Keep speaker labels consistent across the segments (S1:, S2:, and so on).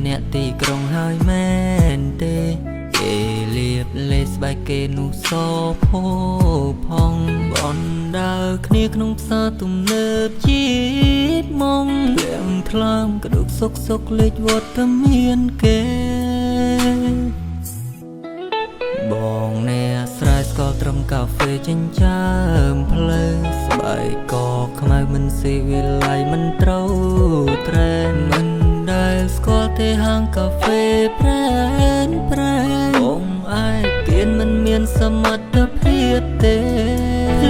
S1: អ្នកទីក្រុងហើយមែនទេគេលៀបលេស្បែកគេនោះសផោផងបនដើរគ្នាក្នុងផ្សារទំនើបជាតិមកទាំងថ្លើមក្តុកសុកលេចវត្តមានគេបងអ្នកស្រែស្គាល់ត្រឹមកាហ្វេចិញ្ចើមផ្លូវស្បែកកខ្មៅមិនស៊ីវិល័យមិនត្រូវត្រែនមិនដែលស្គាល់ទេហាងកាហ្វេប្រែនបងឯងគៀនមិនមានសមត្ថភាពទេ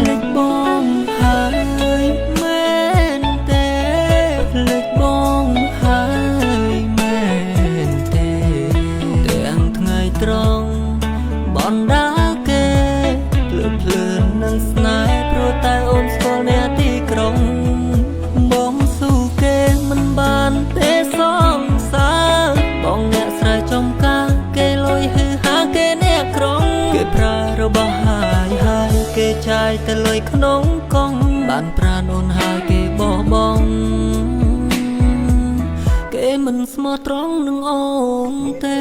S1: លេចបងហើយមែនទេលេចបងហើយមែនទេទាំងថ្ងៃត្រង់បនដាគេភ្លើននឹងស្នេហ៍ព្រោះតែអូនស្គាល់អ្នកទីក្រុងបងស៊ូគេមិនបានទេសងសាបងអ្នកស្រែចំការគេលុយហឺហាគេអ្នកក្រុងគេប្រើរបស់ហើយគេចាយតែលុយក្នុងកង់បានប្រានអូនហើយគេបោះបង់គេមិនស្មោះត្រង់នឹងអូនទេ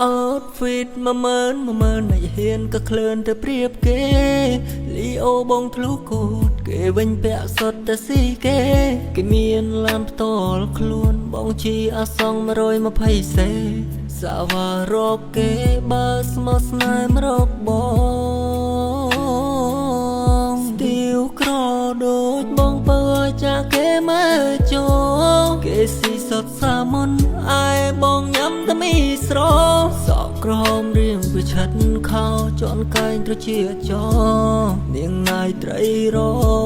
S1: outfit 10000អ្នកហ៊ានក៏ក្លឿនទៅប្រៀបគេលីអូបងធ្លុះគូតគេវិញពាក់សុទ្ធតែស៊ីគេមានឡានផ្ទាល់ខ្លួនបងជីអាសង120សេសាវ៉ារកគេបើស្មោះស្នេហ៍រកបងស្ទៀវក្រដូចបងបើចាគេមើលចូលគេស៊ីសុទ្ធសាមុនឯបងញ៉ាំតែមីស្រសក់ក្រហមរៀងវាឆិតខោជន់កែងត្រជាចនាងណាយត្រីរ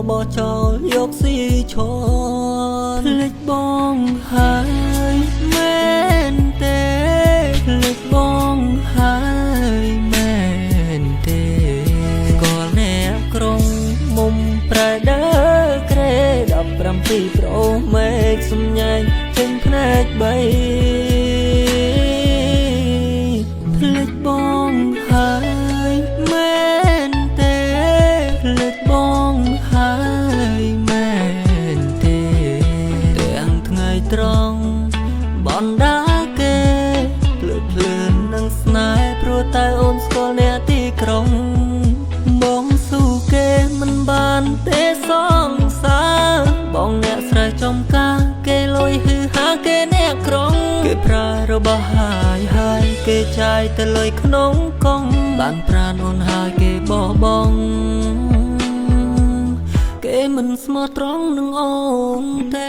S1: បោះចោលយកស៊ីឈរភ្លេចបងហើយមែនទេភ្លេចបងហើយមែនទេស្គាល់អ្នកក្រុងមុំប្រែដើក្រេ17ប្រូមេឃសំញែងចេញភ្នែក3ភ្លេចបងហើយមែនទេភ្លេចបងហើយមែនទេទាំងថ្ងៃត្រង់បនដាគេភ្លើននឹងស្នេហ៍ព្រោះតែអូនស្គាល់អ្នកទីក្រុងបងស៊ូគេមិនបានទេសងសាបងអ្នកស្រែចំការគេលុយហឺហាគេអ្នកក្រុងគេប្រើរបស់ហើយគេចាយតែលុយក្នុងកង់បានប្រានអូនហើយគេបោះបង់គេមិនស្មោះត្រង់នឹងអូនទេ